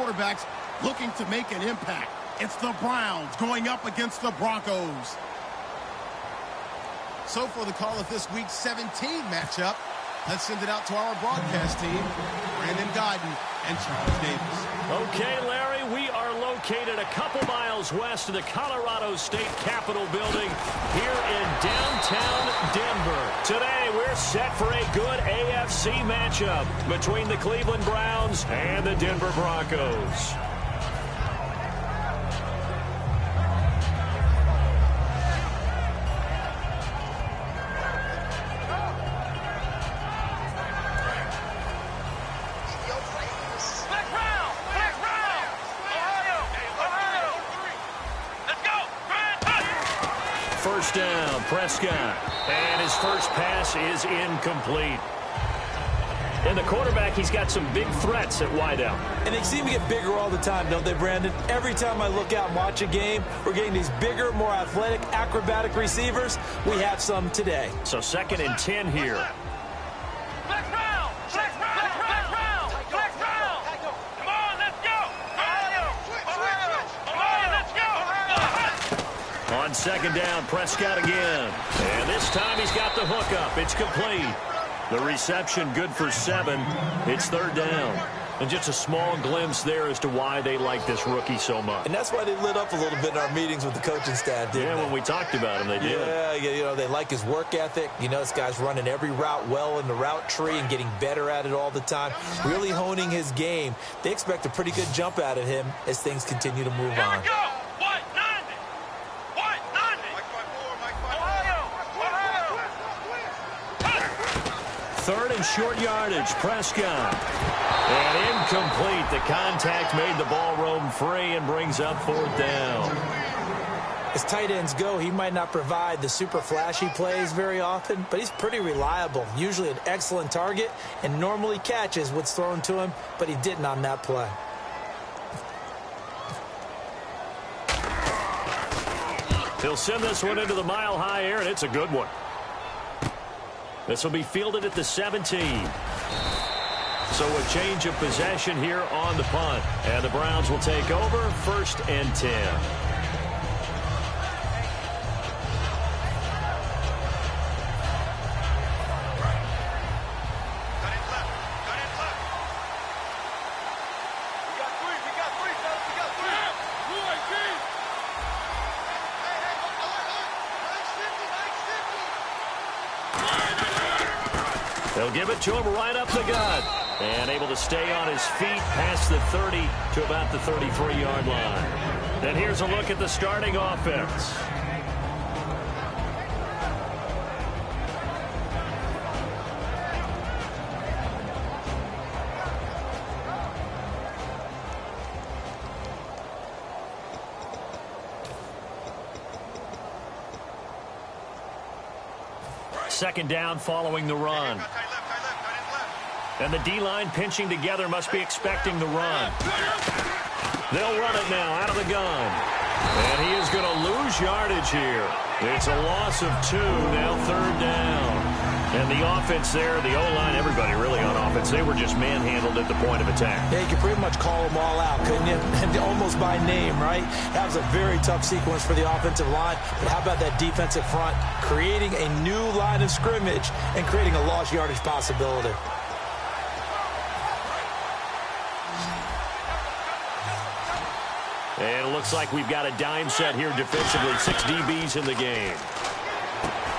quarterbacks looking to make an impact. It's the Browns going up against the Broncos. So for the call of this Week 17 matchup, let's send it out to our broadcast team, Brandon Guyton and Charles Davis. Okay, Larry, we are located a couple miles west of the Colorado State Capitol building here in downtown Denver. Today, we're set for a good AFC matchup between the Cleveland Browns and the Denver Broncos. First down, Prescott. And his first pass is incomplete. And the quarterback, he's got some big threats at wideout. And they seem to get bigger all the time, don't they, Brandon? Every time I look out and watch a game, we're getting these bigger, more athletic, acrobatic receivers. We have some today. So 2nd and 10 here. On 2nd down, Prescott again. And this time he's got the hookup. It's complete. The reception good for 7. It's 3rd down. And just a small glimpse there as to why they like this rookie so much. And that's why they lit up a little bit in our meetings with the coaching staff, didn't they? When we talked about him, they did. Yeah, you know, they like his work ethic. You know, this guy's running every route well in the route tree and getting better at it all the time, really honing his game. They expect a pretty good jump out of him as things continue to move on. 3rd and short yardage, Prescott. And incomplete. The contact made the ball roam free and brings up 4th down. As tight ends go, he might not provide the super flashy plays very often, but he's pretty reliable. Usually an excellent target and normally catches what's thrown to him, but he didn't on that play. He'll send this one into the mile-high air, and it's a good one. This will be fielded at the 17. So a change of possession here on the punt. And the Browns will take over 1st and 10. They'll give it to him right up the gut. And able to stay on his feet past the 30 to about the 33-yard line. And here's a look at the starting offense. Second down following the run. And the D-line pinching together must be expecting the run. They'll run it now out of the gun. And he is going to lose yardage here. It's a loss of 2, now 3rd down. And the offense there, the O-line, everybody really on offense, they were just manhandled at the point of attack. Yeah, you could pretty much call them all out, couldn't you? And almost by name, right? That was a very tough sequence for the offensive line. But how about that defensive front creating a new line of scrimmage and creating a lost yardage possibility? And it looks like we've got a dime set here defensively. 6 DBs in the game.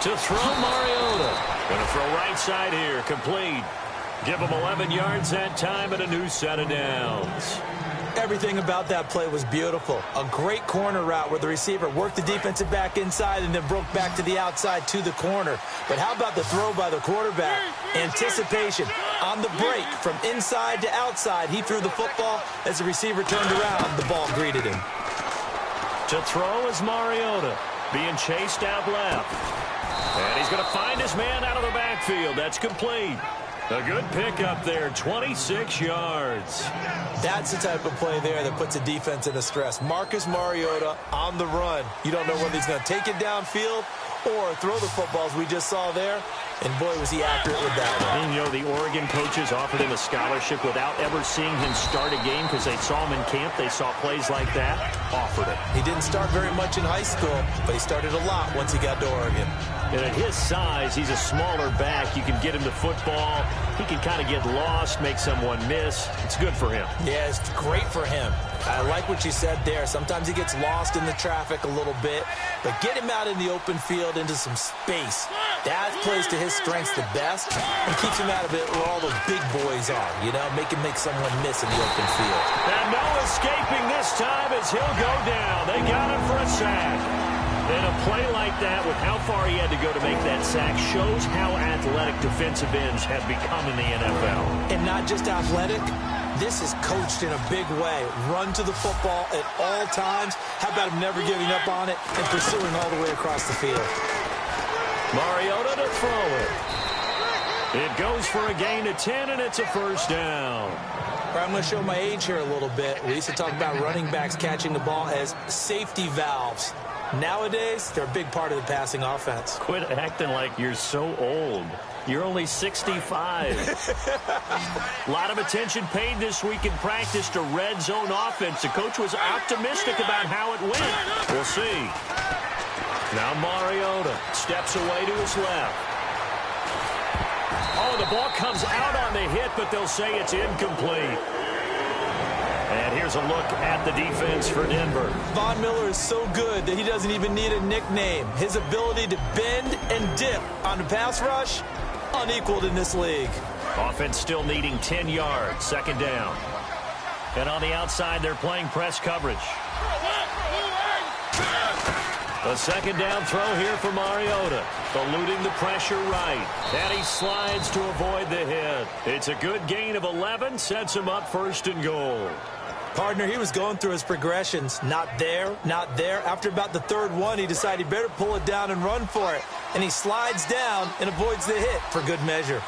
To throw, Mariota. Going to throw right side here. Complete. Give him 11 yards that time and a new set of downs. Everything about that play was beautiful. A great corner route where the receiver worked the defensive back inside and then broke back to the outside to the corner. But how about the throw by the quarterback? Anticipation on the break from inside to outside. He threw the football. As the receiver turned around, the ball greeted him. To throw is Mariota, being chased out left. And he's going to find his man out of the backfield. That's complete. A good pickup there, 26 yards. That's the type of play there that puts a defense in a stress. Marcus Mariota on the run. You don't know whether he's going to take it downfield or throw the footballs we just saw there. And boy, was he accurate with that one. And, you know, the Oregon coaches offered him a scholarship without ever seeing him start a game because they saw him in camp. They saw plays like that, offered it. He didn't start very much in high school, but he started a lot once he got to Oregon. And at his size, he's a smaller back. You can get him to football. He can kind of get lost, make someone miss. It's good for him. Yeah, it's great for him. I like what you said there. Sometimes he gets lost in the traffic a little bit, but get him out in the open field into some space. That plays to his strengths the best and keeps him out of it where all those big boys are, you know, make someone miss in the open field. And no escaping this time as he'll go down. They got him for a sack. And a play like that, with how far he had to go to make that sack, shows how athletic defensive ends have become in the NFL. And not just athletic, this is coached in a big way. Run to the football at all times. How about him never giving up on it and pursuing all the way across the field? Mariota to throw it. It goes for a gain of 10, and it's a first down. I'm going to show my age here a little bit. We used to talk about running backs catching the ball as safety valves. Nowadays, they're a big part of the passing offense. Quit acting like you're so old. You're only 65. A lot of attention paid this week in practice to red zone offense. The coach was optimistic about how it went. We'll see. Now Mariota steps away to his left. Oh, the ball comes out on the hit, but they'll say it's incomplete. And here's a look at the defense for Denver. Von Miller is so good that he doesn't even need a nickname. His ability to bend and dip on the pass rush, unequaled in this league. Offense still needing 10 yards, second down. And on the outside, they're playing press coverage. A second down throw here for Mariota. Eluding the pressure right. And he slides to avoid the hit. It's a good gain of 11. Sets him up first and goal. Partner, he was going through his progressions. Not there, not there. After about the third one, he decided he better pull it down and run for it. And he slides down and avoids the hit for good measure.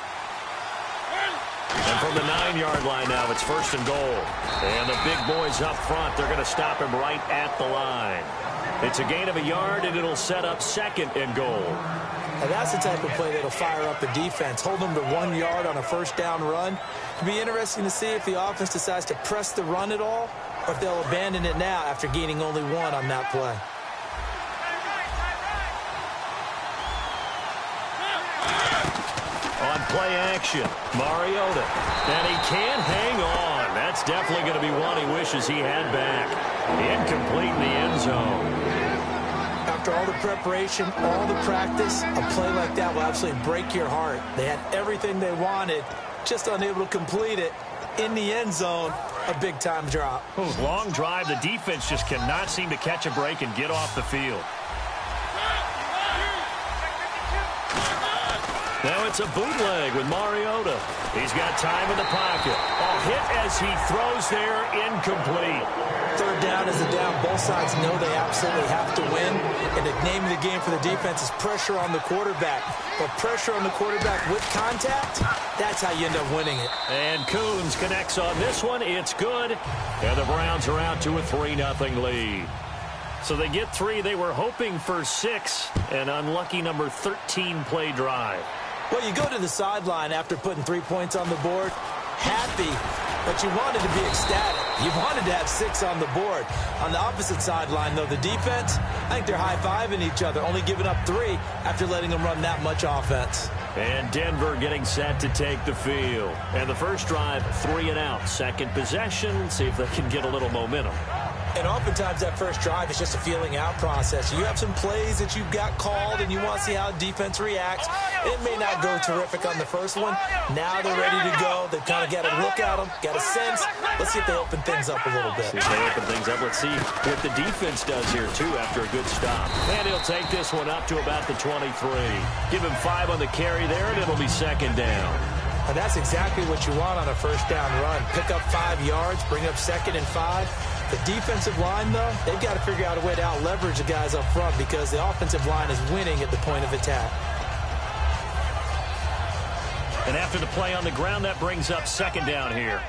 And from the 9-yard line now, it's first and goal. And the big boys up front, they're going to stop him right at the line. It's a gain of a yard, and it'll set up second and goal. Now that's the type of play that'll fire up the defense. Hold them to 1 yard on a first down run. It'll be interesting to see if the offense decides to press the run at all, or if they'll abandon it now after gaining only 1 on that play. On play action, Mariota. And he can't hang on. That's definitely going to be one he wishes he had back. Incomplete in the end zone. After all the preparation, all the practice, a play like that will absolutely break your heart. They had everything they wanted, just unable to complete it. In the end zone, a big-time drop. Long drive. The defense just cannot seem to catch a break and get off the field. Now it's a bootleg with Mariota. He's got time in the pocket. A hit as he throws there, incomplete. Third down is a down. Both sides know they absolutely have to win. And the name of the game for the defense is pressure on the quarterback. But pressure on the quarterback with contact, that's how you end up winning it. And Coons connects on this one. It's good. And the Browns are out to a 3-0 lead. So they get 3. They were hoping for 6. An unlucky number 13 play drive. Well, you go to the sideline after putting 3 points on the board, happy, but you wanted to be ecstatic. You wanted to have 6 on the board. On the opposite sideline, though, the defense, I think they're high-fiving each other, only giving up 3 after letting them run that much offense. And Denver getting set to take the field. And the first drive, 3 and out. Second possession, see if they can get a little momentum. And oftentimes that first drive is just a feeling out process. You have some plays that you've got called and you want to see how defense reacts. It may not go terrific on the first one. Now they're ready to go. They've kind of got a look at them, got a sense. Let's see if they open things up a little bit. See if they open things up. Let's see what the defense does here, too, after a good stop. And he'll take this one up to about the 23. Give him 5 on the carry there, and it'll be second down. And that's exactly what you want on a first down run. Pick up 5 yards, bring up second and 5. The defensive line, though, they've got to figure out a way to out-leverage the guys up front because the offensive line is winning at the point of attack. And after the play on the ground, that brings up second down here.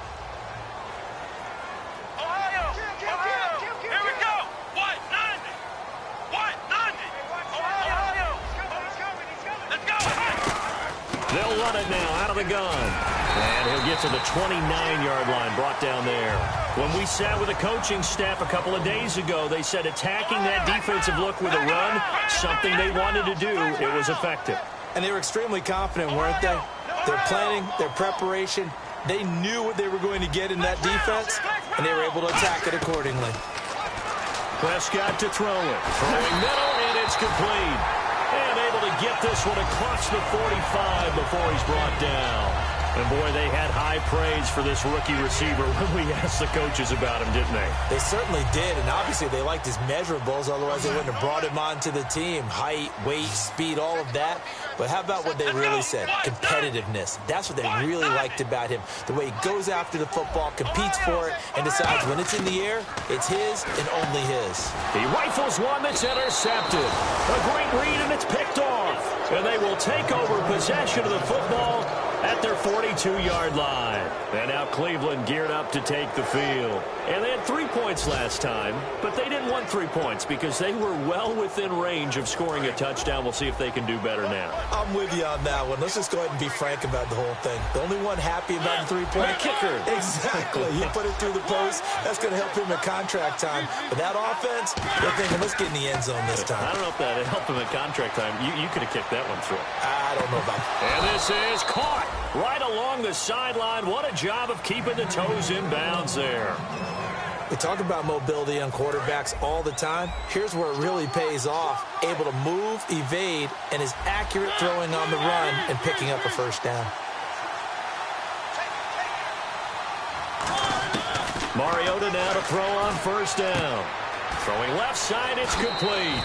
Ohio! Here we go! What? 90! What? 90! Ohio! Let's go! the gun. And he'll get to the 29-yard line, brought down there. When we sat with the coaching staff a couple of days ago, they said attacking that defensive look with a run, something they wanted to do, it was effective. And they were extremely confident, weren't they? Their planning, their preparation, they knew what they were going to get in that defense, and they were able to attack it accordingly. Prescott to throw it. Throwing middle, and it's complete. And able to get this one across the 45 before he's brought down. And, boy, they had high praise for this rookie receiver when we asked the coaches about him, didn't they? They certainly did, and obviously they liked his measurables, otherwise they wouldn't have brought him onto the team. Height, weight, speed, all of that. But how about what they really said? Competitiveness. That's what they really liked about him. The way he goes after the football, competes for it, and decides when it's in the air, it's his and only his. He rifles one that's intercepted. A great read, and it's picked off. And they will take over possession of the football at their 42-yard line. And now Cleveland geared up to take the field. And they had 3 points last time, but they didn't want 3 points because they were well within range of scoring a touchdown. We'll see if they can do better now. I'm with you on that one. Let's just go ahead and be frank about the whole thing. The only one happy about the 3-point kicker. Exactly. You put it through the post. That's going to help him at contract time. But that offense, they're thinking, let's get in the end zone this time. I don't know if that helped him at contract time. You could have kicked that one through. I don't know about that. And this is caught right along the sideline. What a job of keeping the toes in bounds there. We talk about mobility on quarterbacks all the time. Here's where it really pays off. Able to move, evade, and is accurate throwing on the run and picking up a first down. Mariota now to throw on first down. Throwing left side, it's complete.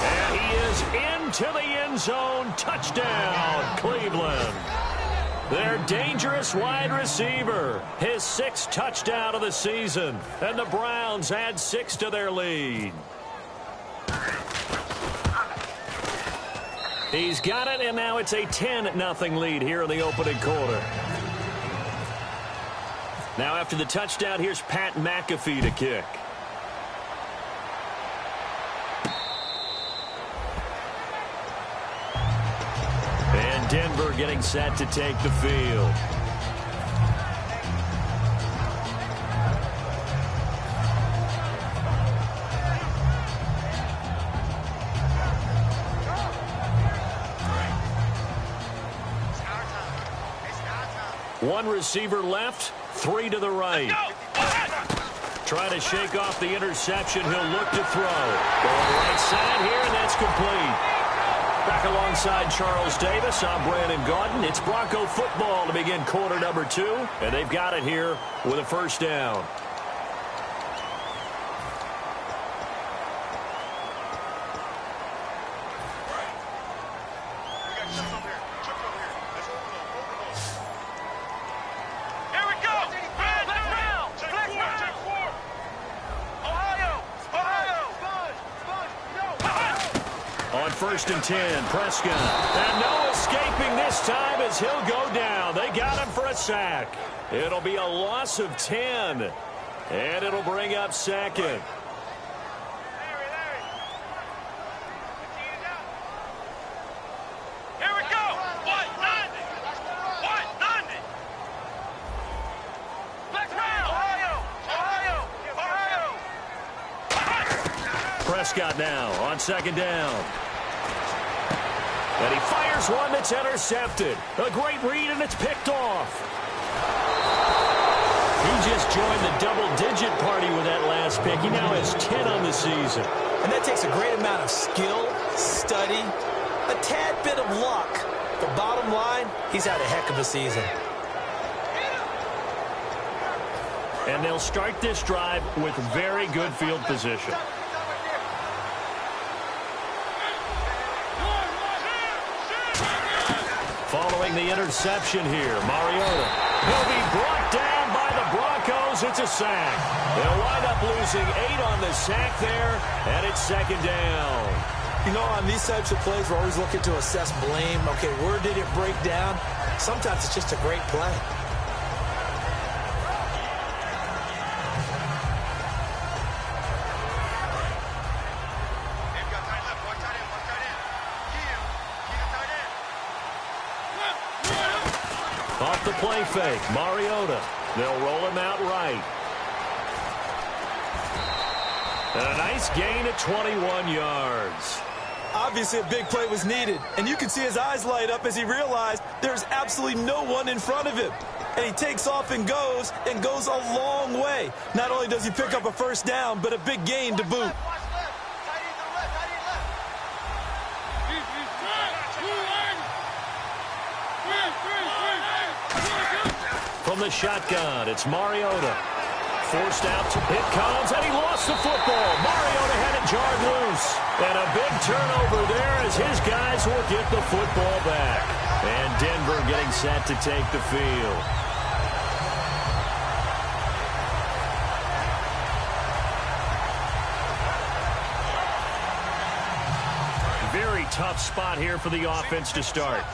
And he is into the end zone. Touchdown, Cleveland. Their dangerous wide receiver, his 6th touchdown of the season. And the Browns add 6 to their lead. He's got it, and now it's a 10-0 lead here in the opening quarter. Now after the touchdown, here's Pat McAfee to kick. And Denver getting set to take the field. One receiver left, 3 to the right. Trying to shake off the interception. He'll look to throw. Going right side here, and that's complete. Back alongside Charles Davis, I'm Brandon Gaudin. It's Bronco football to begin quarter number 2, and they've got it here with a first down. First and 10, Prescott. And no escaping this time as he'll go down. They got him for a sack. It'll be a loss of 10. And it'll bring up second. Here we go. What? Black round. Ohio. Prescott now on second down. And he fires one that's intercepted. A great read, and it's picked off. He just joined the double-digit party with that last pick. He now has 10 on the season. And that takes a great amount of skill, study, a tad bit of luck. The bottom line, he's had a heck of a season. And they'll start this drive with very good field position. Following the interception here, Mariota. He'll be brought down by the Broncos. It's a sack. They'll wind up losing 8 on the sack there, and it's second down. You know, on these types of plays, we're always looking to assess blame. Okay, where did it break down? Sometimes it's just a great play. off the play fake. Mariota. They'll roll him out right. And a nice gain at 21 yards. Obviously, a big play was needed, and you can see his eyes light up as he realized there's absolutely no one in front of him. And he takes off and goes a long way. Not only does he pick up a first down, but a big gain to boot. From the shotgun, it's Mariota. Forced out. It comes, and he lost the football. Mariota had it jarred loose. And a big turnover there as his guys will get the football back. And Denver getting set to take the field. Very tough spot here for the offense to start.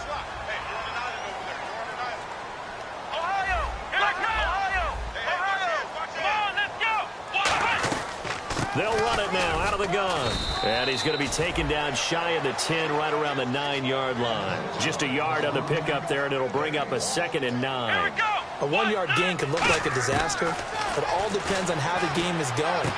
They'll run it now out of the gun. And he's going to be taken down shy of the 10, right around the 9-yard line. Just a yard on the pickup there, and it'll bring up a 2nd and 9. A 1-yard gain can look like a disaster, but all depends on how the game is going.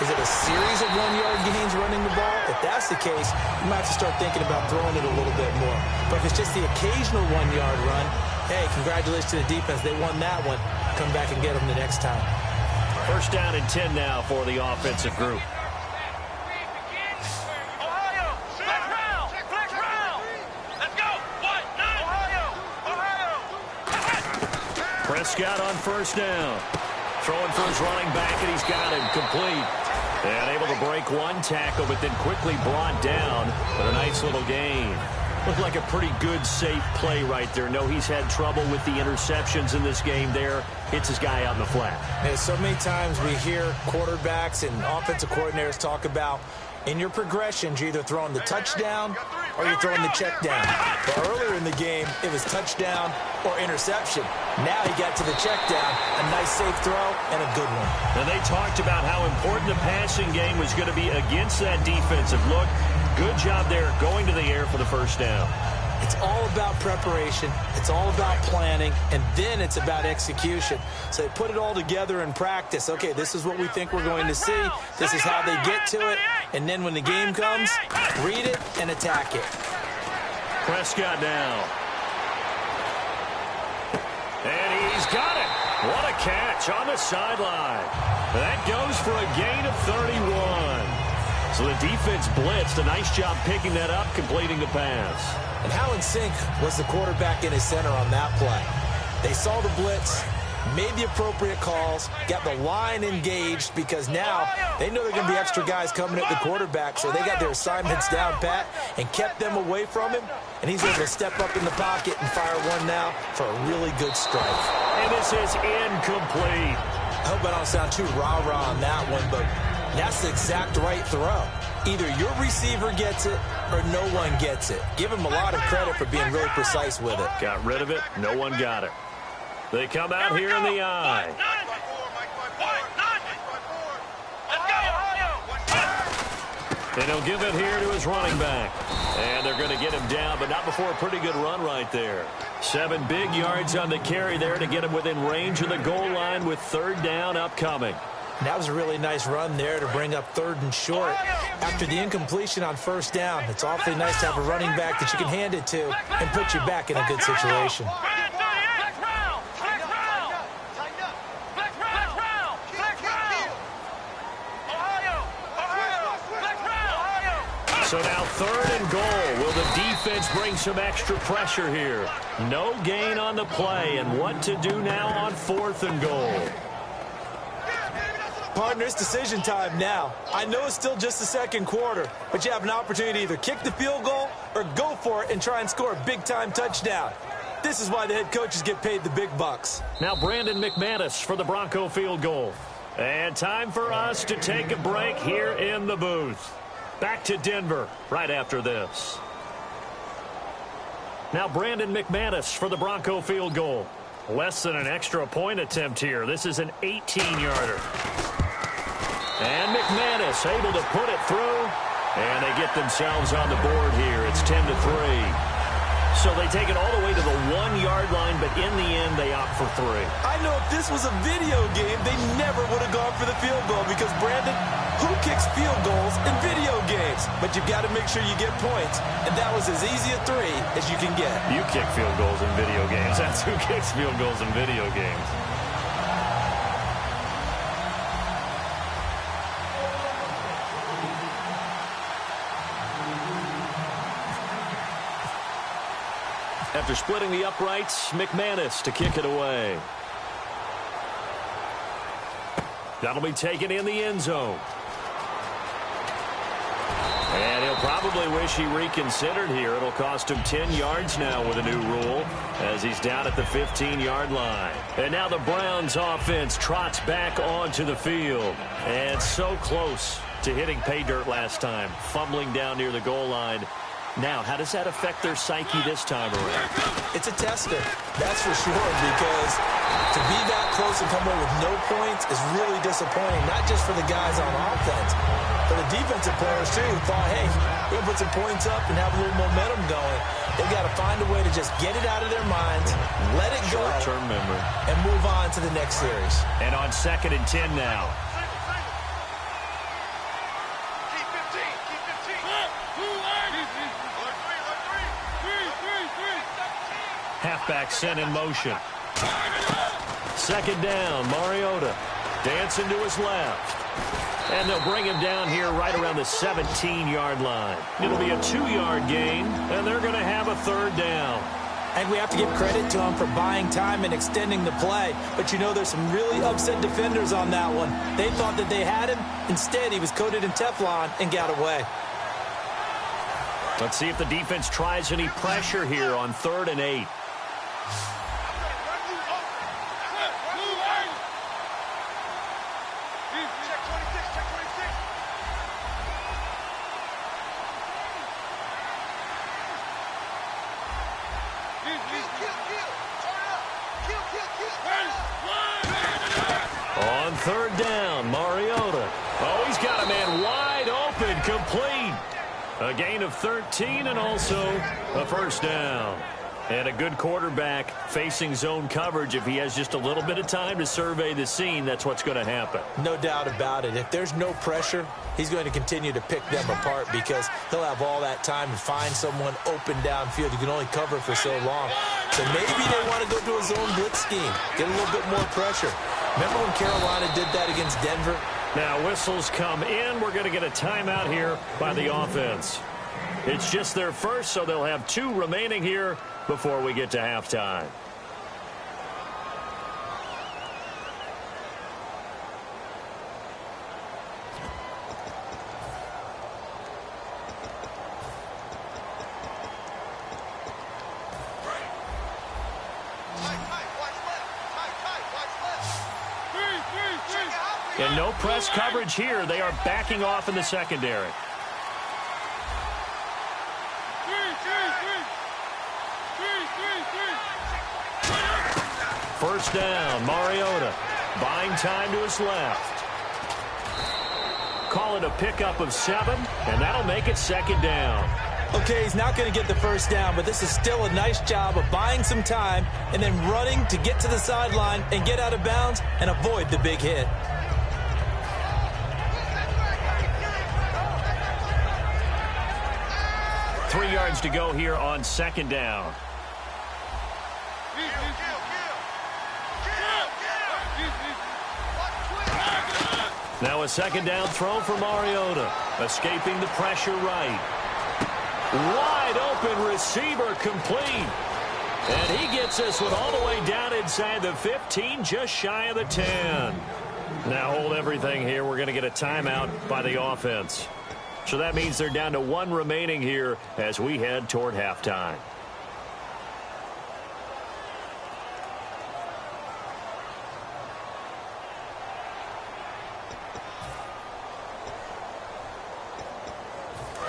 Is it a series of 1-yard gains running the ball? If that's the case, you might have to start thinking about throwing it a little bit more. But if it's just the occasional 1-yard run, hey, congratulations to the defense. They won that one. Come back and get them the next time. First down and 10 now for the offensive group. Prescott on first down. Throwing for his running back, and he's got him complete. And able to break one tackle, but then quickly brought down. But a nice little gain. Looked like a pretty good, safe play right there. No, he's had trouble with the interceptions in this game there. Hits his guy out in the flat. And so many times we hear quarterbacks and offensive coordinators talk about in your progressions, you're either throwing the touchdown or you're throwing the check down. But earlier in the game, it was touchdown or interception. Now he got to the check down, a nice safe throw, and a good one. And they talked about how important the passing game was going to be against that defensive look. Good job there going to the air for the first down. It's all about preparation. It's all about planning, and then it's about execution. So they put it all together in practice. Okay, this is what we think we're going to see. This is how they get to it. And then when the game comes, read it and attack it. Prescott now. And he's got it. What a catch on the sideline. That goes for a gain of 31. So the defense blitzed. A nice job picking that up, completing the pass. And how in sync was the quarterback in his center on that play? They saw the blitz, made the appropriate calls, got the line engaged because now they know there are going to be extra guys coming at the quarterback, so they got their assignments down pat and kept them away from him, and he's able to step up in the pocket and fire one now for a really good strike. And this is incomplete. I hope I don't sound too rah-rah on that one, but that's the exact right throw. Either your receiver gets it or no one gets it. Give him a lot of credit for being really precise with it. Got rid of it. No one got it. They come out here in the eye. And he'll give it here to his running back. And they're going to get him down, but not before a pretty good run right there. 7 big yards on the carry there to get him within range of the goal line with 3rd down upcoming. And that was a really nice run there to bring up 3rd and short. After the incompletion on 1st down, it's awfully nice to have a running back that you can hand it to and put you back in a good situation. So now 3rd and goal. Will the defense bring some extra pressure here? No gain on the play, and what to do now on 4th and goal? Partner, it's decision time now. I know it's still just the 2nd quarter, but you have an opportunity to either kick the field goal or go for it and try and score a big-time touchdown. This is why the head coaches get paid the big bucks. Now Brandon McManus for the Bronco field goal. And time for us to take a break here in the booth. Back to Denver right after this. Now Brandon McManus for the Bronco field goal. Less than an extra point attempt here. This is an 18-yarder. And McManus able to put it through. And they get themselves on the board here. It's 10-3. So they take it all the way to the 1-yard line, but in the end, they opt for 3. I know if this was a video game, they never would have gone for the field goal because, Brandon, who kicks field goals in video games? But you've got to make sure you get points, and that was as easy a 3 as you can get. You kick field goals in video games. That's who kicks field goals in video games. After splitting the uprights, McManus to kick it away. That'll be taken in the end zone. And he'll probably wish he reconsidered here. It'll cost him 10 yards now with a new rule as he's down at the 15-yard line. And now the Browns offense trots back onto the field. And so close to hitting pay dirt last time, fumbling down near the goal line. Now, how does that affect their psyche this time around? It's a tester, that's for sure, because to be that close and come away with no points is really disappointing, not just for the guys on offense, but the defensive players, too, who thought, hey, we'll put some points up and have a little momentum going. They've got to find a way to just get it out of their minds, let it go, short-term memory, and move on to the next series. And on 2nd and 10 now. Halfback sent in motion. 2nd down, Mariota dancing to his left. And they'll bring him down here right around the 17-yard line. It'll be a 2-yard gain, and they're going to have a 3rd down. And we have to give credit to him for buying time and extending the play. But you know there's some really upset defenders on that one. They thought that they had him. Instead, he was coated in Teflon and got away. Let's see if the defense tries any pressure here on 3rd and 8. On 3rd down, Mariota. Oh, he's got a man wide open, complete. A gain of 13 and also a 1st down. And a good quarterback facing zone coverage. If he has just a little bit of time to survey the scene, that's what's going to happen. No doubt about it. If there's no pressure, he's going to continue to pick them apart because he'll have all that time to find someone open downfield. You can only cover for so long. So maybe they want to go to a zone blitz scheme, get a little bit more pressure. Remember when Carolina did that against Denver? Now whistles come in. We're going to get a timeout here by the offense. It's just their first, so they'll have 2 remaining here before we get to halftime. And no press coverage here. They are backing off in the secondary. First down, Mariota. Buying time to his left. Call it a pickup of 7, and that'll make it 2nd down. Okay, he's not going to get the first down, but this is still a nice job of buying some time and then running to get to the sideline and get out of bounds and avoid the big hit. Three yards to go here on 2nd down. Now a 2nd down throw for Mariota. Escaping the pressure right. Wide open receiver complete. And he gets this one all the way down inside the 15, just shy of the 10. Now hold everything here. We're going to get a timeout by the offense. So that means they're down to 1 remaining here as we head toward halftime.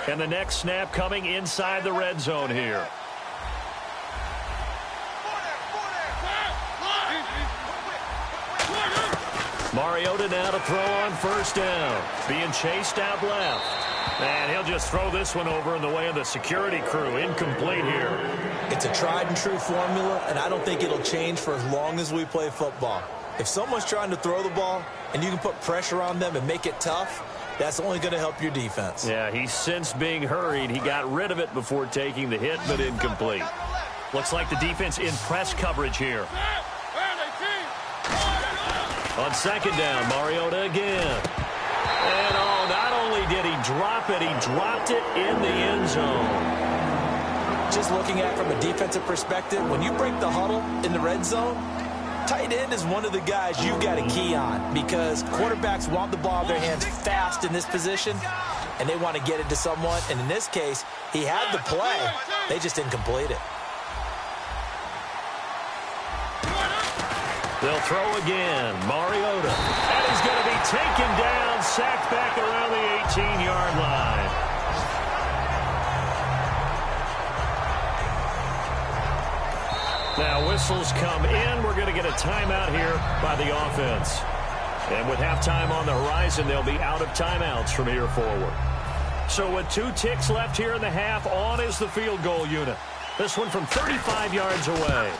And the next snap coming inside the red zone here. Mariota now to throw on first down. Being chased out left. And he'll just throw this one over in the way of the security crew. Incomplete here. It's a tried and true formula, and I don't think it'll change for as long as we play football. If someone's trying to throw the ball and you can put pressure on them and make it tough, that's only going to help your defense. Yeah, he sensed being hurried. He got rid of it before taking the hit, but incomplete. Looks like the defense in press coverage here. On second down, Mariota again. And not only did he drop it, he dropped it in the end zone. Just looking at it from a defensive perspective, when you break the huddle in the red zone, tight end is one of the guys you've got a key on because quarterbacks want the ball in their hands fast in this position, and they want to get it to someone. And in this case, he had the play. They just didn't complete it. They'll throw again. Mariota. And he's going to be taken down, sacked back around the 18-yard line. Now whistles come in. We're going to get a timeout here by the offense. And with halftime on the horizon, they'll be out of timeouts from here forward. So with 2 ticks left here in the half, on is the field goal unit. This one from 35 yards away.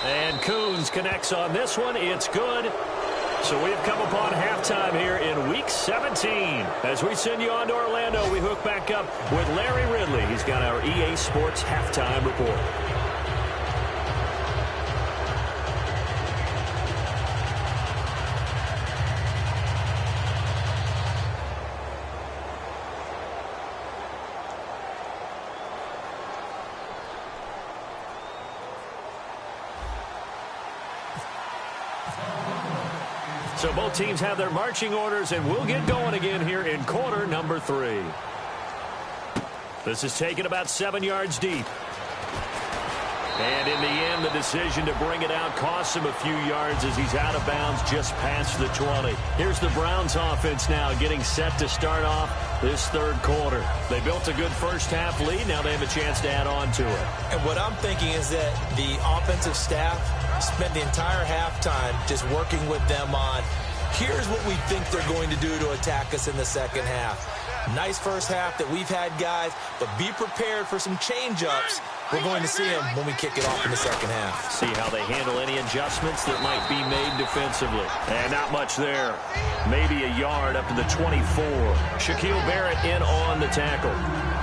And Coons connects on this one. It's good. So we've come upon halftime here in Week 17. As we send you on to Orlando, we hook back up with Larry Ridley. He's got our EA Sports halftime report. So both teams have their marching orders, and we'll get going again here in quarter number 3. This is taken about 7 yards deep. And in the end, the decision to bring it out costs him a few yards as he's out of bounds just past the 20. Here's the Browns offense now getting set to start off this third quarter. They built a good first half lead. Now they have a chance to add on to it. And what I'm thinking is that the offensive staff spent the entire halftime just working with them on, here's what we think they're going to do to attack us in the second half. Nice first half that we've had, guys, but be prepared for some change-ups. We're going to see them when we kick it off in the second half. See how they handle any adjustments that might be made defensively. And not much there. Maybe a yard up to the 24. Shaquille Barrett in on the tackle.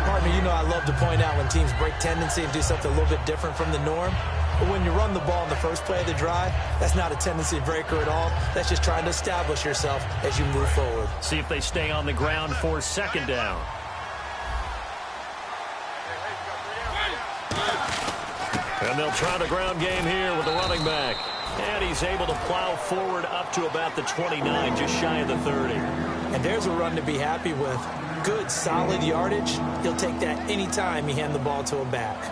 Partner, you know I love to point out when teams break tendency and do something a little bit different from the norm. But when you run the ball in the first play of the drive, that's not a tendency breaker at all. That's just trying to establish yourself as you move forward. See if they stay on the ground for second down. And they'll try the ground game here with the running back. And he's able to plow forward up to about the 29, just shy of the 30. And there's a run to be happy with. Good, solid yardage. He'll take that any time you hand the ball to him back.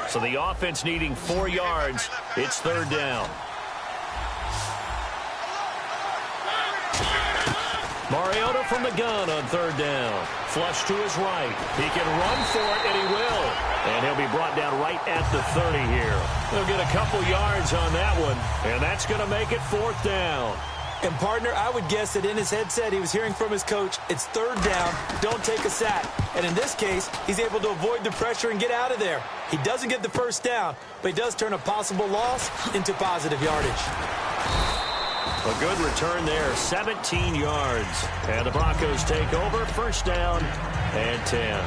So the offense needing 4 yards. It's third down. Mariota from the gun on third down. Flush to his right. He can run for it, and he will. And he'll be brought down right at the 30 here. They'll get a couple yards on that one, and that's going to make it fourth down. And, partner, I would guess that in his headset he was hearing from his coach, it's third down, don't take a sack. And in this case, he's able to avoid the pressure and get out of there. He doesn't get the first down, but he does turn a possible loss into positive yardage. A good return there, 17 yards. And the Broncos take over, first down and 10.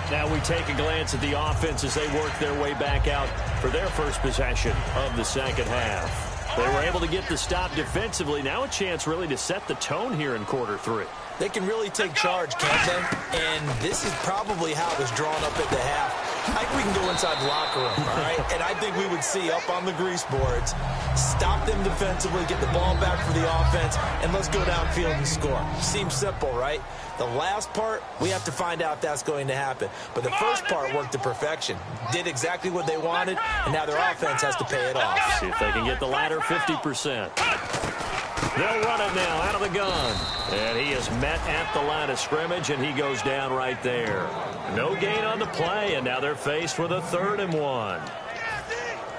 Now we take a glance at the offense as they work their way back out for their first possession of the second half. They were able to get the stop defensively. Now a chance really to set the tone here in quarter 3. They can really take charge, can't they? And this is probably how it was drawn up at the half. I think we can go inside the locker room, all right? And I think we would see up on the grease boards, stop them defensively, get the ball back for the offense, and let's go downfield and score. Seems simple, right? The last part, we have to find out if that's going to happen. But the first part worked to perfection. Did exactly what they wanted, and now their offense has to pay it off. See if they can get the latter 50%. They'll run it now out of the gun. And he is met at the line of scrimmage, and he goes down right there. No gain on the play, and now they're faced with a 3rd and 1.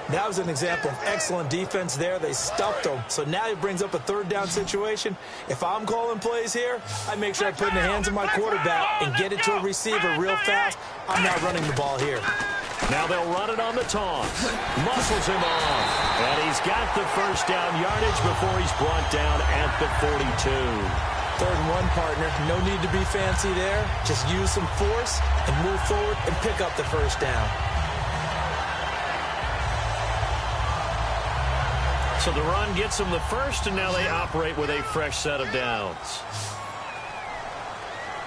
That was an example of excellent defense there. They stuffed him. So now he brings up a 3rd down situation. If I'm calling plays here, I make sure I put it in the hands of my quarterback and get it to a receiver real fast. I'm not running the ball here. Now they'll run it on the toss. Muscles him off. And he's got the 1st down yardage before he's brought down at the 42. 3rd and 1, partner. No need to be fancy there. Just use some force and move forward and pick up the 1st down. So the run gets them the 1st, and now they operate with a fresh set of downs.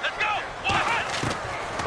Let's go.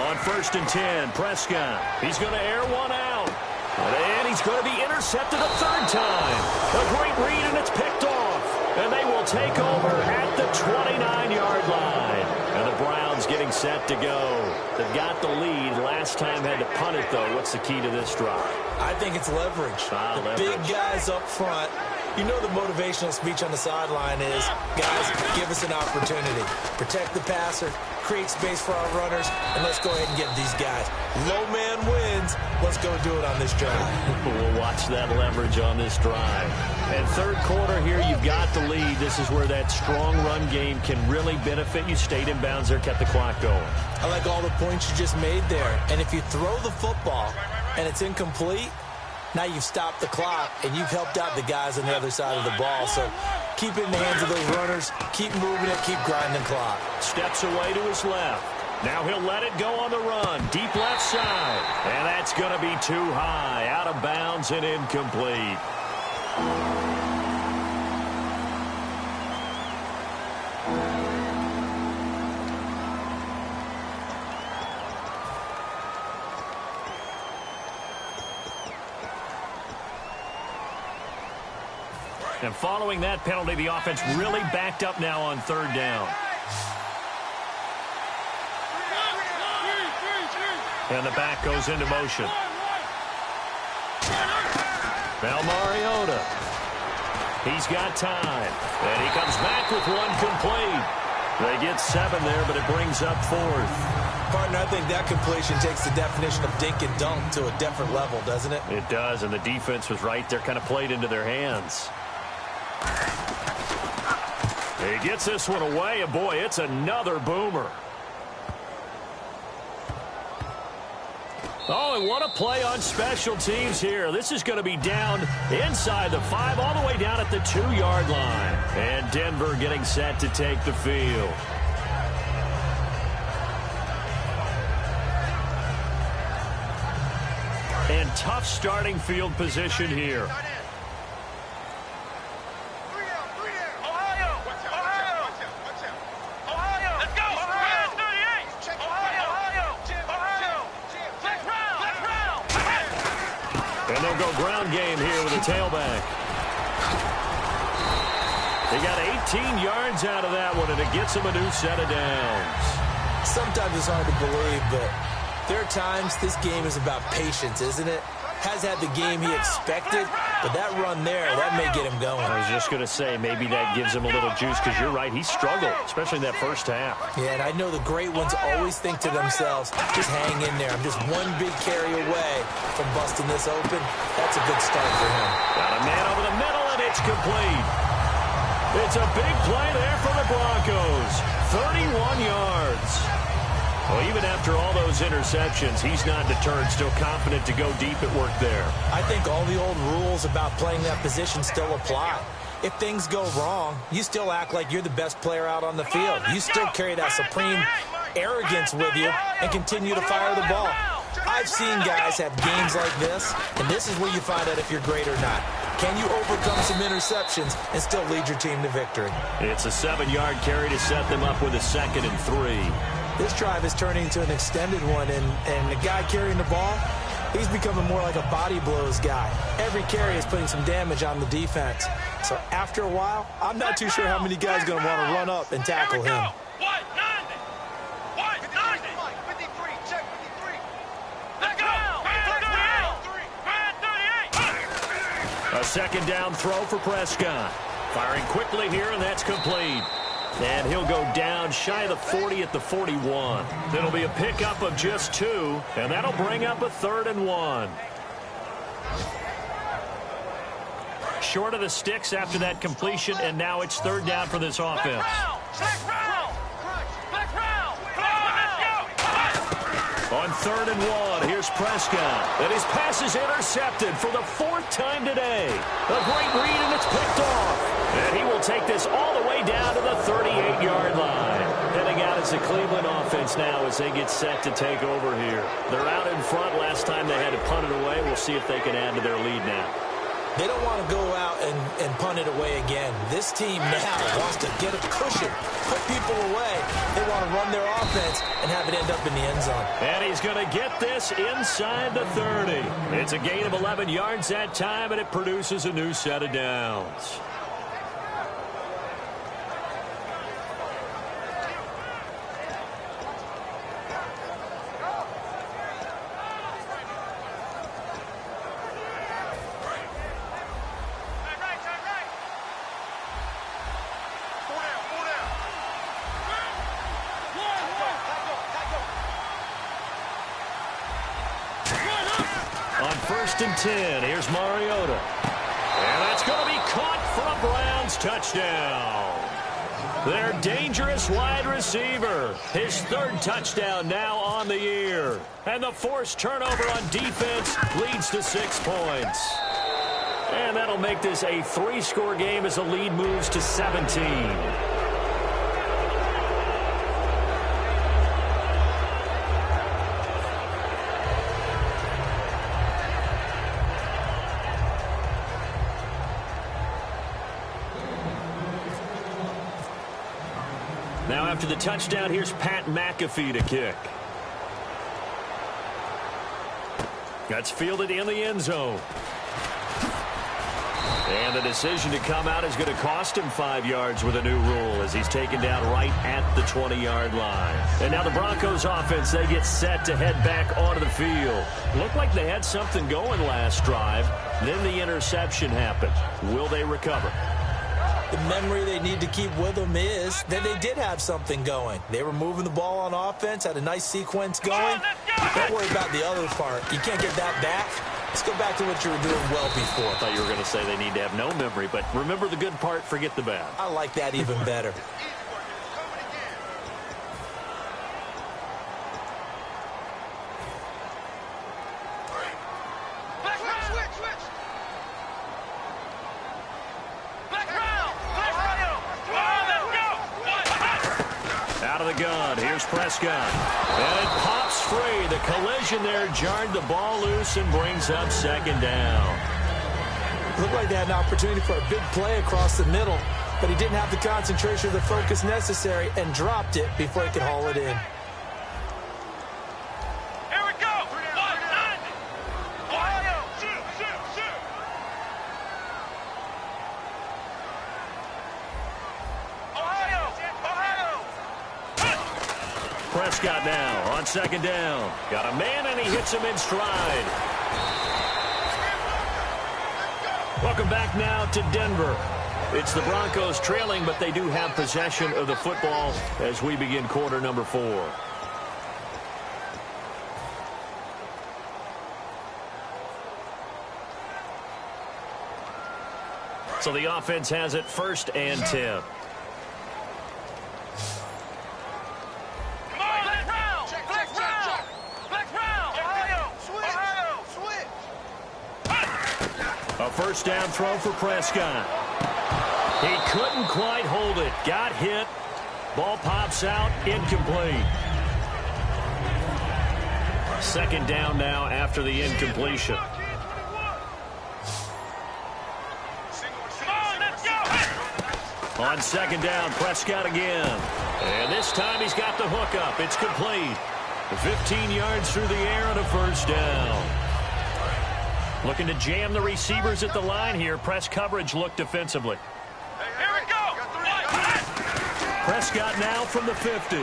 On 1st and 10, Prescott. He's going to air one out. And he's going to be intercepted a 3rd time. A great read, and it's picked off. And they will take over at the 29-yard line. And the Browns getting set to go. They've got the lead. Last time had to punt it, though. What's the key to this drive? I think it's leverage. Leverage. Big guys up front. You know the motivational speech on the sideline is, guys, give us an opportunity. Protect the passer, create space for our runners, and let's go ahead and get these guys. Low man wins. Let's go do it on this drive. We'll watch that leverage on this drive. And 3rd quarter here, you've got the lead. This is where that strong run game can really benefit you. Stayed in bounds there, kept the clock going. I like all the points you just made there. And if you throw the football and it's incomplete, now you've stopped the clock, and you've helped out the guys on the other side of the ball. So keep it in the hands of those runners. Keep moving it. Keep grinding the clock. Steps away to his left. Now he'll let it go on the run. Deep left side. And that's going to be too high. Out of bounds and incomplete. And following that penalty, the offense really backed up now on 3rd down. And the back goes into motion. Now Mariota. He's got time. And he comes back with one complete. They get 7 there, but it brings up 4th. Partner, I think that completion takes the definition of dink and dunk to a different level, doesn't it? It does, and the defense was right there, kind of played into their hands. He gets this one away, and boy, it's another boomer. Oh, and what a play on special teams here. This is going to be down inside the 5, all the way down at the 2-yard line. And Denver getting set to take the field. And tough starting field position here. And they'll go ground game here with a tailback. They got 18 yards out of that one, and it gets them a new set of downs. Sometimes it's hard to believe, but there are times this game is about patience, isn't it? Has had the game he expected, but that run there, that may get him going. I was just going to say, maybe that gives him a little juice, because you're right, he struggled, especially in that first half. Yeah, and I know the great ones always think to themselves, just hang in there. I'm just one big carry away from busting this open. That's a good start for him. Got a man over the middle, and it's complete. It's a big play there for the Broncos. 31 yards. Well, even after all those interceptions, he's not deterred, still confident to go deep at work there. I think all the old rules about playing that position still apply. If things go wrong, you still act like you're the best player out on the field. You still carry that supreme arrogance with you and continue to fire the ball. I've seen guys have games like this, and this is where you find out if you're great or not. Can you overcome some interceptions and still lead your team to victory? It's a 7-yard carry to set them up with a 2nd and 3. This drive is turning into an extended one, and the guy carrying the ball, he's becoming more like a body blows guy. Every carry is putting some damage on the defense. So after a while, I'm not too sure how many guys are going to want to run up and tackle him. A 2nd down throw for Prescott. Firing quickly here, and that's complete. And he'll go down shy of the 40 at the 41. It'll be a pickup of just 2, and that'll bring up a 3rd and 1. Short of the sticks after that completion, and now it's 3rd down for this offense. On 3rd and 1, here's Prescott. And his pass is intercepted for the 4th time today. A great read, and it's picked off. And he will take this all the way down to the 38-yard line. Heading out as the Cleveland offense now as they get set to take over here. They're out in front. Last time they had to punt it away. We'll see if they can add to their lead now. They don't want to go out and punt it away again. This team now wants to get a cushion, put people away. They want to run their offense and have it end up in the end zone. And he's going to get this inside the 30. It's a gain of 11 yards that time, and it produces a new set of downs. On 1st and 10, here's Mariota. And that's going to be caught for a Browns touchdown. Their dangerous wide receiver. His 3rd touchdown now on the year. And the forced turnover on defense leads to 6 points. And that'll make this a 3-score game as the lead moves to 17. Now after the touchdown, here's Pat McAfee to kick. That's fielded in the end zone. And the decision to come out is going to cost him 5 yards with a new rule as he's taken down right at the 20-yard line. And now the Broncos offense, they get set to head back onto the field. Looked like they had something going last drive. Then the interception happened. Will they recover? The memory they need to keep with them is that they did have something going. They were moving the ball on offense, had a nice sequence going. Don't worry about the other part. You can't get that back. Let's go back to what you were doing well before. I thought you were going to say they need to have no memory, but remember the good part, forget the bad. I like that even better. Out of the gun, here's Prescott. And it pops free. The collision there jarred the ball loose and brings up 2nd down. Looked like they had an opportunity for a big play across the middle, but he didn't have the concentration or the focus necessary and dropped it before he could haul it in. Here we go. Ohio. Prescott now on 2nd down. Got a man, and he hits him in stride. Welcome back now to Denver. It's the Broncos trailing, but they do have possession of the football as we begin quarter number 4. So the offense has it 1st and 10. A 1st down throw for Prescott. He couldn't quite hold it. Got hit. Ball pops out. Incomplete. 2nd down now after the incompletion. On 2nd down, Prescott again. And this time he's got the hook up. It's complete. 15 yards through the air and a 1st down. Looking to jam the receivers at the line here. Press coverage look defensively. Here we go. Prescott now from the 50.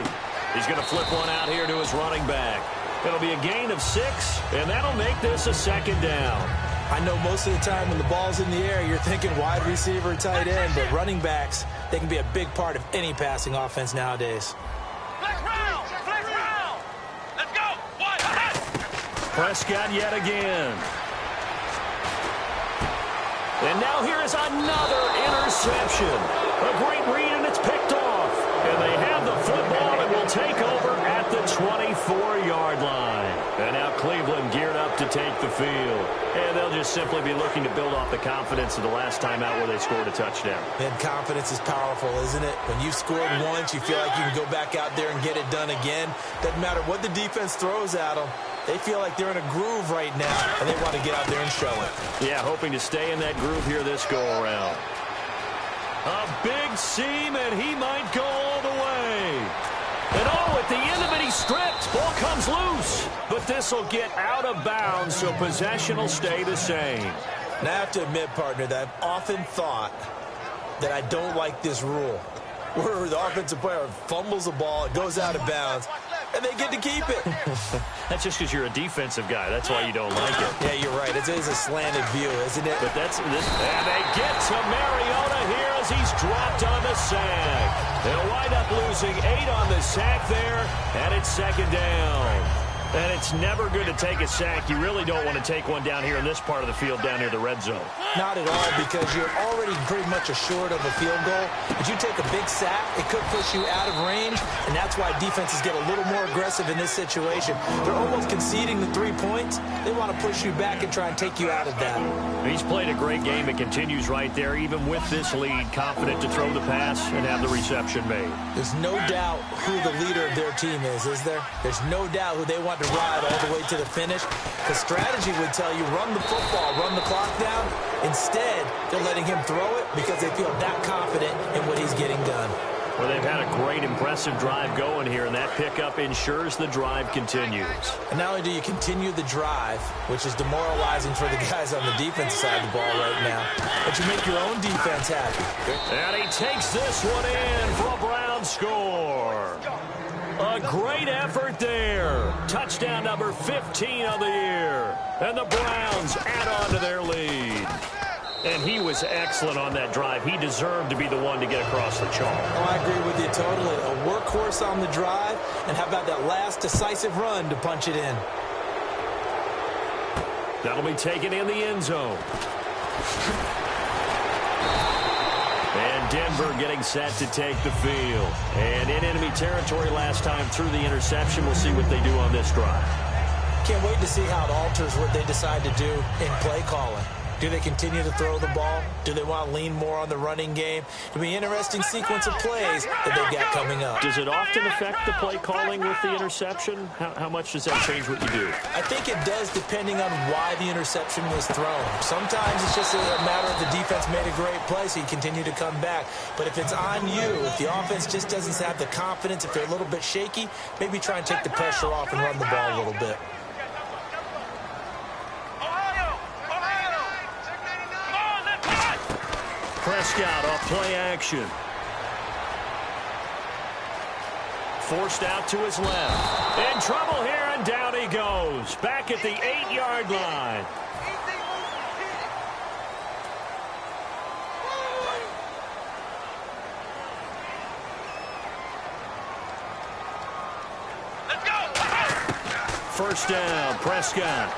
He's going to flip one out here to his running back. It'll be a gain of 6, and that'll make this a 2nd down. I know most of the time when the ball's in the air, you're thinking wide receiver, tight end, but running backs, they can be a big part of any passing offense nowadays. Flex round! Flex round! Let's go! One! Prescott yet again. And now here is another interception. A great read, and it's picked off. And they have the football and will take over at the 24-yard line. And now Cleveland geared up to take the field. And they'll just simply be looking to build off the confidence of the last time out where they scored a touchdown. And confidence is powerful, isn't it? When you've scored once, you feel like you can go back out there and get it done again. Doesn't matter what the defense throws at them. They feel like they're in a groove right now, and they want to get out there and show it. Yeah, hoping to stay in that groove here this go-around. A big seam, and he might go all the way. And oh, at the end of it, he stripped. Ball comes loose. But this will get out of bounds, so possession will stay the same. And I have to admit, partner, that I've often thought that I don't like this rule, where the offensive player fumbles the ball, it goes out of bounds, and they get to keep it. That's just because you're a defensive guy. That's why you don't like it. Yeah, you're right. It is a slanted view, isn't it? But that's this. And they get to Mariota here as he's dropped on the sack. They'll wind up losing 8 on the sack there, and it's second down. And it's never good to take a sack. You really don't want to take one down here in this part of the field, down near the red zone. Not at all, because you're already pretty much assured of a field goal. But you take a big sack, it could push you out of range, and that's why defenses get a little more aggressive in this situation. They're almost conceding the 3 points. They want to push you back and try and take you out of that. He's played a great game. It continues right there, even with this lead, confident to throw the pass and have the reception made. There's no doubt who the leader of their team is there? There's no doubt who they want to ride all the way to the finish. The strategy would tell you run the football, run the clock down. Instead, they're letting him throw it because they feel that confident in what he's getting done. Well, they've had a great, impressive drive going here, and that pickup ensures the drive continues. And not only do you continue the drive, which is demoralizing for the guys on the defensive side of the ball right now, but you make your own defense happy. And he takes this one in for a Brown score. A great effort there. Touchdown number 15 of the year. And the Browns add on to their lead. And he was excellent on that drive. He deserved to be the one to get across the chalk. Oh, I agree with you totally. A workhorse on the drive. And how about that last decisive run to punch it in? That'll be taken in the end zone. And Denver getting set to take the field. And in enemy territory last time through the interception. We'll see what they do on this drive. Can't wait to see how it alters what they decide to do in play calling. Do they continue to throw the ball? Do they want to lean more on the running game? It'll be an interesting sequence of plays that they've got coming up. Does it often affect the play calling with the interception? How much does that change what you do? I think it does, depending on why the interception was thrown. Sometimes it's just a matter of the defense made a great play, so you continue to come back. But if it's on you, if the offense just doesn't have the confidence, if they're a little bit shaky, maybe try and take the pressure off and run the ball a little bit. Prescott off play action. Forced out to his left. In trouble here, and down he goes. Back at the 8-yard line. Let's go! First down, Prescott.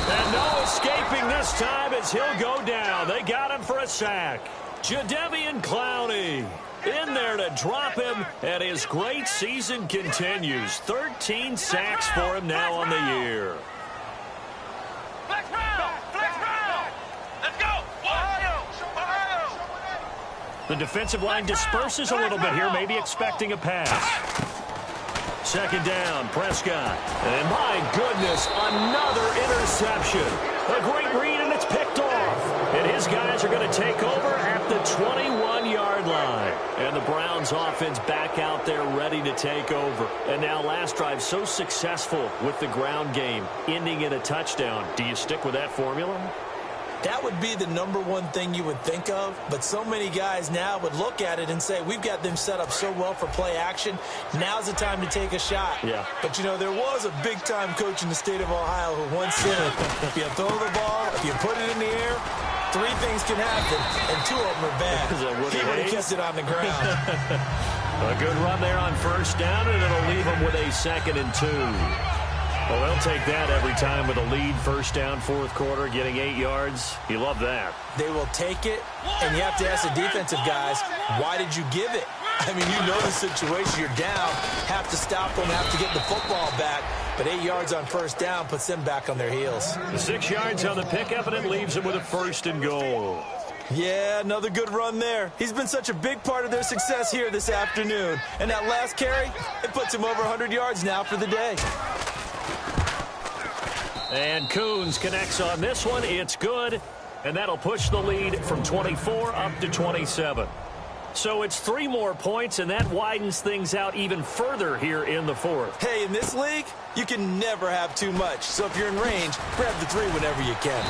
And no escaping this time as he'll go down. They got him for a sack. Jadeveon Clowney in there to drop him, and his great season continues. 13 sacks for him now on the year. Flex round! Flex round! Let's go! Ohio! The defensive line disperses a little bit here, maybe expecting a pass. Second down, Prescott. And my goodness, another interception. A great read, and it's picked off. And his guys are going to take over at the 21-yard line. And the Browns offense back out there ready to take over. And now last drive so successful with the ground game, ending in a touchdown. Do you stick with that formula? That would be the number one thing you would think of, but so many guys now would look at it and say, we've got them set up so well for play action. Now's the time to take a shot. Yeah. But, you know, there was a big-time coach in the state of Ohio who once said, if you throw the ball, if you put it in the air, 3 things can happen, and 2 of them are bad. He would have kept it on the ground. A good run there on first down, and it'll leave him with a 2nd and 2. Well, they'll take that every time with a lead, first down, fourth quarter, getting 8 yards. You love that. They will take it, and you have to ask the defensive guys, why did you give it? I mean, you know the situation. You're down, have to stop them, have to get the football back. But 8 yards on first down puts them back on their heels. 6 yards on the pickup, and it leaves them with a 1st and goal. Yeah, another good run there. He's been such a big part of their success here this afternoon. And that last carry, it puts him over 100 yards now for the day. And Coons connects on this one. It's good. And that'll push the lead from 24 up to 27. So it's 3 more points, and that widens things out even further here in the 4th. Hey, in this league, you can never have too much. So if you're in range, grab the 3 whenever you can.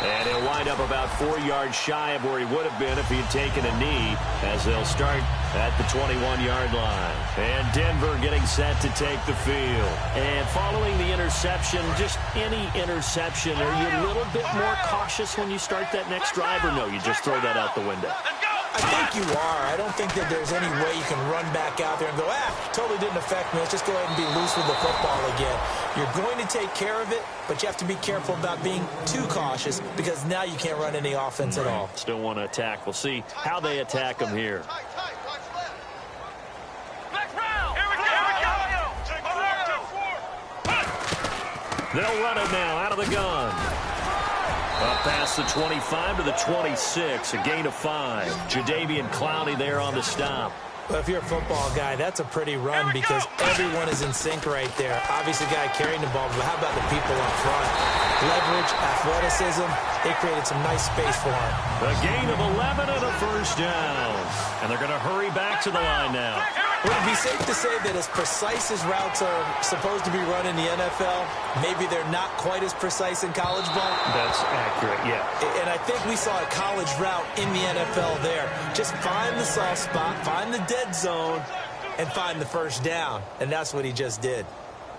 And he'll wind up about 4 yards shy of where he would have been if he had taken a knee, as they'll start at the 21-yard line. And Denver getting set to take the field. And following the interception, just any interception, are you a little bit more cautious when you start that next drive, or no, you just throw that out the window? I think you are. I don't think that there's any way you can run back out there and go, totally didn't affect me. Let's just go ahead and be loose with the football again. You're going to take care of it, but you have to be careful about being too cautious because now you can't run any offense at all. Still want to attack. We'll see how they attack them here. They'll run it now out of the gun. Up past the 25 to the 26, a gain of 5. Jadeveon Clowney there on the stop. Well, if you're a football guy, that's a pretty run because everyone is in sync right there. Obviously, the guy carrying the ball, but how about the people up front? Leverage, athleticism, they created some nice space for him. A gain of 11 and a 1st down. And they're going to hurry back to the line now. Would it be safe to say that as precise as routes are supposed to be run in the NFL, maybe they're not quite as precise in college ball? That's accurate, yeah. And I think we saw a college route in the NFL there. Just find the soft spot, find the dead zone, and find the 1st down. And that's what he just did.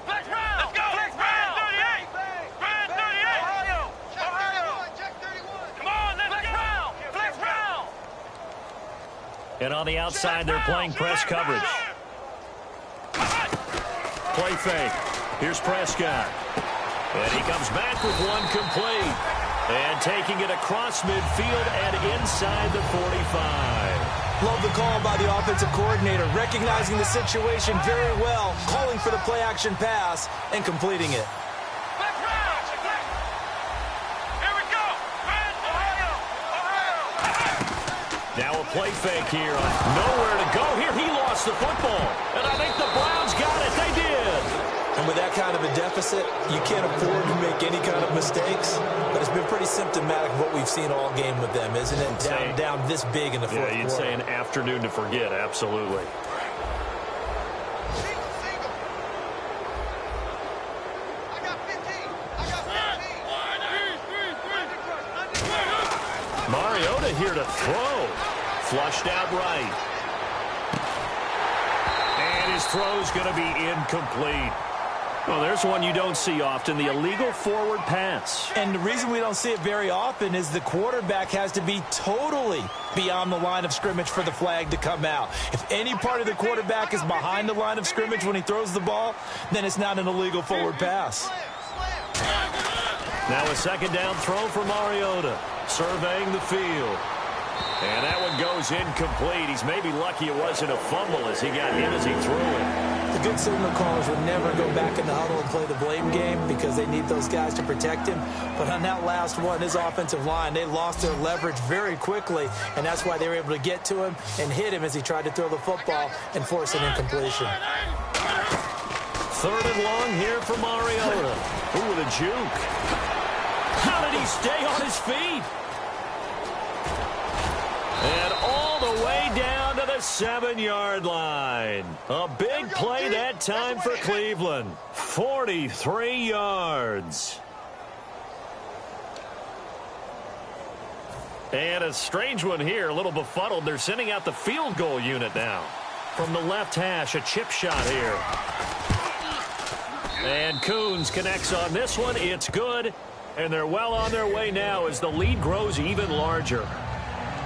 Let's go! Let's go! 38! Brand 38! Ohio! Check 31! Come on, let's go! Flex round! And on the outside, they're playing press coverage. Play fake. Here's Prescott. And he comes back with one complete. And taking it across midfield and inside the 45. Love the call by the offensive coordinator, recognizing the situation very well, calling for the play-action pass, and completing it. Here we go! Now a play fake here. Nowhere to go here. He lost the football. And I think the Browns got it. They did. And with that kind of a deficit, you can't afford to make any kind of mistakes. But it's been pretty symptomatic of what we've seen all game with them, isn't it? Down this big in the fourth quarter. Yeah, you'd say an afternoon to forget. Absolutely. Mariota here to throw. Flushed out right. And his throw's going to be incomplete. Well, there's one you don't see often, the illegal forward pass. And the reason we don't see it very often is the quarterback has to be totally beyond the line of scrimmage for the flag to come out. If any part of the quarterback is behind the line of scrimmage when he throws the ball, then it's not an illegal forward pass. Now a 2nd down throw for Mariota, surveying the field. And that one goes incomplete. He's maybe lucky it wasn't a fumble as he got hit as he threw it. The good signal callers would never go back in the huddle and play the blame game because they need those guys to protect him. But on that last one, his offensive line, they lost their leverage very quickly, and that's why they were able to get to him and hit him as he tried to throw the football and force an incompletion. 3rd and long here for Mariota. Ooh, with a juke. How did he stay on his feet? And all the way down to the 7-yard line. A big play that time for Cleveland. 43 yards. And a strange one here, a little befuddled. They're sending out the field goal unit now. From the left hash, a chip shot here. And Coons connects on this one. It's good. And they're well on their way now as the lead grows even larger.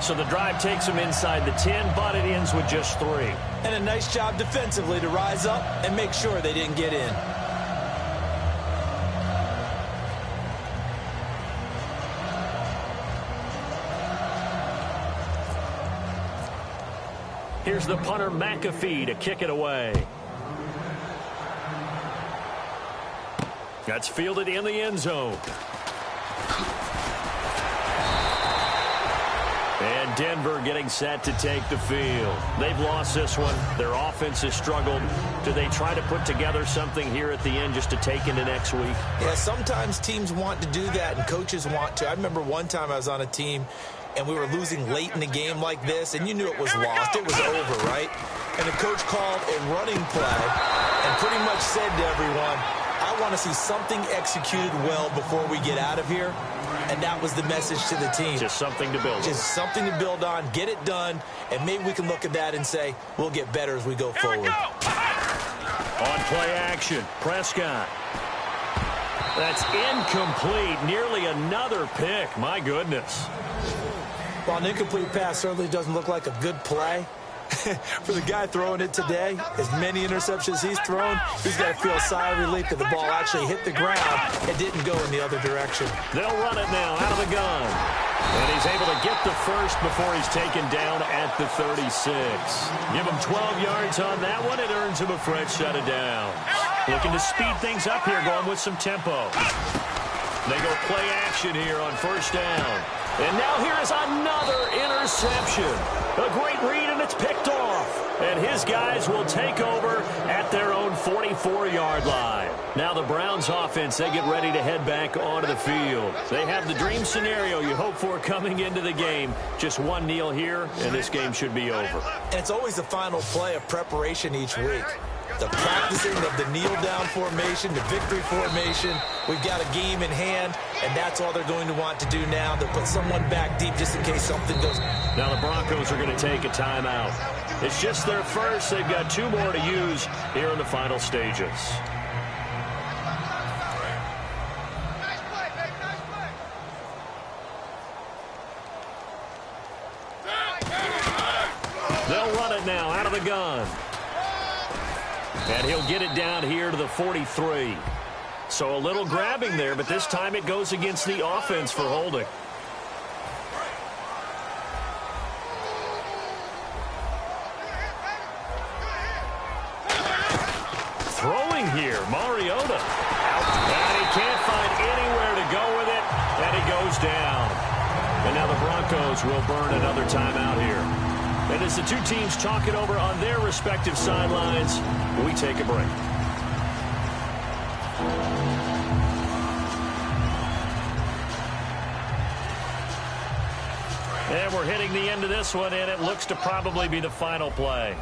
So the drive takes them inside the 10, but it ends with just 3. And a nice job defensively to rise up and make sure they didn't get in. Here's the punter McAfee to kick it away. That's fielded in the end zone. And Denver getting set to take the field. They've lost this one. Their offense has struggled. Do they try to put together something here at the end just to take into next week? Yeah, sometimes teams want to do that and coaches want to. I remember one time I was on a team and we were losing late in the game like this, and you knew it was lost. It was over, right? And the coach called a running play and pretty much said to everyone, I want to see something executed well before we get out of here. And that was the message to the team. Just something to build on. Just something to build on, get it done, and maybe we can look at that and say, we'll get better as we go forward. On play action, Prescott. That's incomplete. Nearly another pick. My goodness. Well, an incomplete pass certainly doesn't look like a good play. For the guy throwing it today, as many interceptions he's thrown, he's got to feel a sigh of relief that the ball actually hit the ground and didn't go in the other direction. They'll run it now out of the gun. And he's able to get the first before he's taken down at the 36. Give him 12 yards on that one. It earns him a fresh set of downs. Looking to speed things up here, going with some tempo. They go play action here on first down. And now here is another interception. A great read, and it's picked off. And his guys will take over at their own 44-yard line. Now the Browns offense, they get ready to head back onto the field. They have the dream scenario you hope for coming into the game. Just one kneel here, and this game should be over. And it's always the final play of preparation each week. The practicing of the kneel-down formation, the victory formation. We've got a game in hand, and that's all they're going to want to do now. They'll put someone back deep just in case something goes. Now the Broncos are going to take a timeout. It's just their first. They've got 2 more to use here in the final stages. They'll run it now out of the gun. And he'll get it down here to the 43. So a little grabbing there, but this time it goes against the offense for holding. Throwing here, Mariota. And he can't find anywhere to go with it, and he goes down. And now the Broncos will burn another timeout here. And as the two teams talk it over on their respective sidelines, we take a break. And we're hitting the end of this one, and it looks to probably be the final play.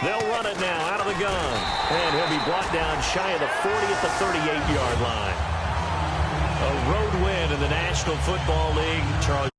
They'll run it now out of the gun. And he'll be brought down shy of the 40 at the 38-yard line. A road win in the National Football League. Charles.